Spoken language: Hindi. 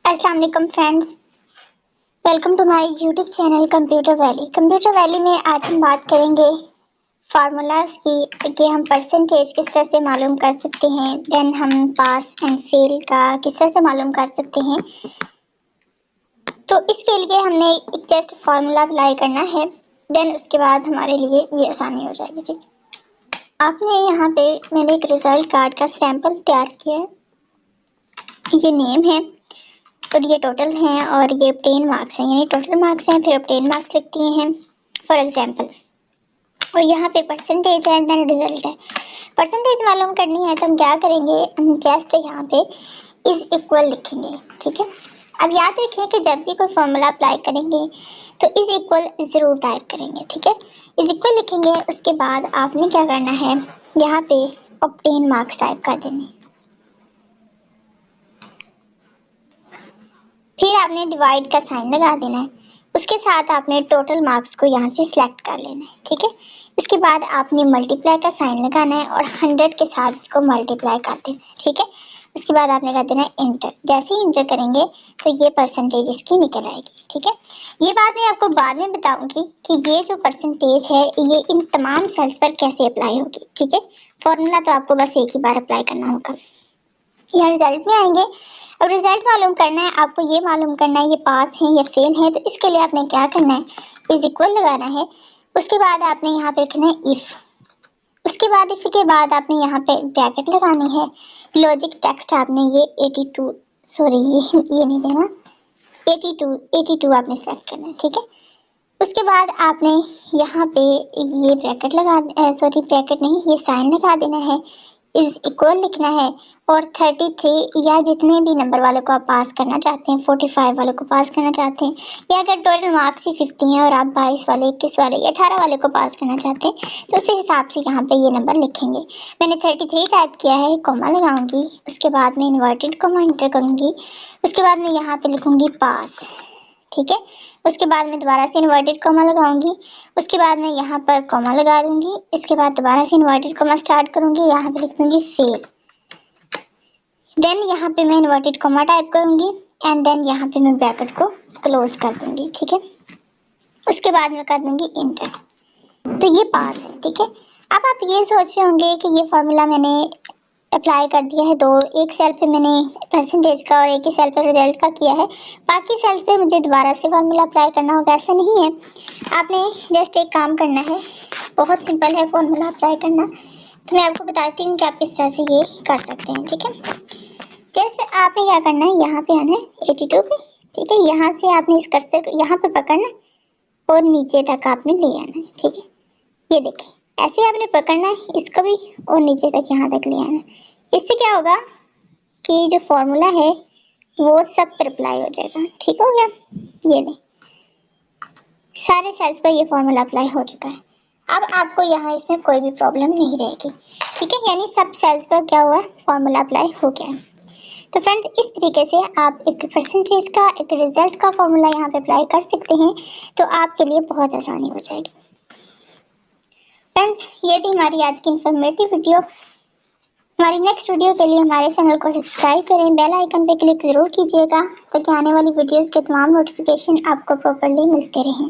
अस्सलाम वालेकुम friends, welcome to my YouTube channel computer valley. Computer valley में आज हम बात करेंगे फार्मूलाज की कि हम परसेंटेज किस तरह से मालूम कर सकते हैं, देन हम पास एंड फेल का किस तरह से मालूम कर सकते हैं। तो इसके लिए हमने एक जस्ट फार्मूला अप्लाई करना है, देन उसके बाद हमारे लिए ये आसानी हो जाएगी। ठीक, आपने यहाँ पे मैंने एक रिजल्ट कार्ड का सैंपल तैयार किया है। ये नेम है और ये टोटल हैं और ये ऑब्टेन मार्क्स हैं, यानी टोटल मार्क्स हैं फिर ऑब्टेन मार्क्स लिखती हैं फॉर एग्जांपल। और यहाँ पे परसेंटेज है, देन रिजल्ट है। परसेंटेज मालूम करनी है तो हम क्या करेंगे, हम जस्ट यहाँ पे इज इक्वल लिखेंगे। ठीक है, अब याद रखें कि जब भी कोई फॉर्मूला अप्लाई करेंगे तो इज इक्वल ज़रूर टाइप करेंगे। ठीक है, इज इक्वल लिखेंगे, उसके बाद आपने क्या करना है, यहाँ पे ऑब्टेन मार्क्स टाइप कर देने। फिर आपने डिवाइड का साइन लगा देना है, उसके साथ आपने टोटल मार्क्स को यहाँ से सिलेक्ट कर लेना है। ठीक है, इसके बाद आपने मल्टीप्लाई का साइन लगाना है और 100 के साथ इसको मल्टीप्लाई कर देना है। ठीक है, उसके बाद आपने कर देना है इंटर। जैसे ही इंटर करेंगे तो ये परसेंटेज इसकी निकल आएगी। ठीक है, ये बात मैं आपको बाद में बताऊंगी कि ये जो परसेंटेज है ये इन तमाम सेल्स पर कैसे अप्लाई होगी। ठीक है, फॉर्मूला तो आपको बस एक ही बार अप्लाई करना होगा। यहाँ रिजल्ट में आएंगे, अब रिजल्ट मालूम करना है, आपको ये मालूम करना है ये पास है या फेल है। तो इसके लिए आपने क्या करना है, इज इक्वल लगाना है, उसके बाद आपने यहाँ पे लिखना है इफ़। उसके बाद इफ़ के बाद आपने यहाँ पे ब्रैकेट लगानी है। लॉजिक टेक्स्ट आपने ये 82 सॉरी ये नहीं देना, 82 आपने सेलेक्ट करना है। ठीक है, उसके बाद आपने यहाँ पे ये ब्रैकेट लगा ब्रैकेट नहीं, ये साइन लगा देना है, इज इक्वल लिखना है और 33 या जितने भी नंबर वालों को आप पास करना चाहते हैं, 45 वालों को पास करना चाहते हैं, या अगर टोटल मार्क्स ही 50 हैं और आप 22 वाले, 21 वाले या 18 वाले को पास करना चाहते हैं तो उसी हिसाब से यहाँ पे ये नंबर लिखेंगे। मैंने 33 टाइप किया है, कॉमा लगाऊंगी, उसके बाद मैं इन्वर्टेड कॉमा एंटर करूँगी, उसके बाद मैं यहाँ पर लिखूँगी पास। ठीक है, उसके बाद मैं दोबारा से इन्वर्टेड कॉमा लगाऊंगी, उसके बाद मैं यहाँ पर कॉमा लगा दूंगी, इसके बाद दोबारा से इन्वर्टेड कॉमा स्टार्ट करूंगी, यहाँ पे लिख दूंगी फेल, देन यहाँ पे मैं इन्वर्टेड कॉमा टाइप करूंगी एंड देन यहाँ पे मैं ब्रैकेट को क्लोज कर दूंगी। ठीक है, उसके बाद मैं कर दूंगी इंटर, तो ये पास है। ठीक है, अब आप ये सोच रहे होंगे कि ये फॉर्मूला मैंने अप्लाई कर दिया है, एक सेल पे मैंने परसेंटेज का और एक ही सेल पे रिजल्ट का किया है, बाकी सेल्स पे मुझे दोबारा से फार्मूला अप्लाई करना होगा। ऐसा नहीं है, आपने जस्ट एक काम करना है, बहुत सिंपल है फार्मूला अप्लाई करना। तो मैं आपको बताती हूँ कि आप किस तरह से ये कर सकते हैं। ठीक है, जस्ट आपने क्या करना है, यहाँ पे आना है 82 पे। ठीक है, यहाँ से आपने इस कर्सर को यहाँ पे पकड़ना और नीचे तक आपने ले आना है। ठीक है, ये देखिए ऐसे आपने पकड़ना है इसको भी और नीचे तक यहाँ तक ले आना। इससे क्या होगा कि जो फॉर्मूला है वो सब पर अप्लाई हो जाएगा। ठीक हो गया, ये नहीं सारे सेल्स पर ये फॉर्मूला अप्लाई हो चुका है। अब आपको यहाँ इसमें कोई भी प्रॉब्लम नहीं रहेगी। ठीक है, यानी सब सेल्स पर क्या हुआ, फॉर्मूला अप्लाई हो गया है। तो फ्रेंड्स इस तरीके से आप एक परसेंटेज का, एक रिजल्ट का फॉर्मूला यहाँ पे अप्लाई कर सकते हैं, तो आपके लिए बहुत आसानी हो जाएगी। फ्रेंड्स ये थी हमारी आज की इन्फॉर्मेटिव वीडियो। हमारी नेक्स्ट वीडियो के लिए हमारे चैनल को सब्सक्राइब करें, बेल आइकन पे क्लिक ज़रूर कीजिएगा ताकि आने वाली वीडियोस के तमाम नोटिफिकेशन आपको प्रॉपर्ली मिलते रहें।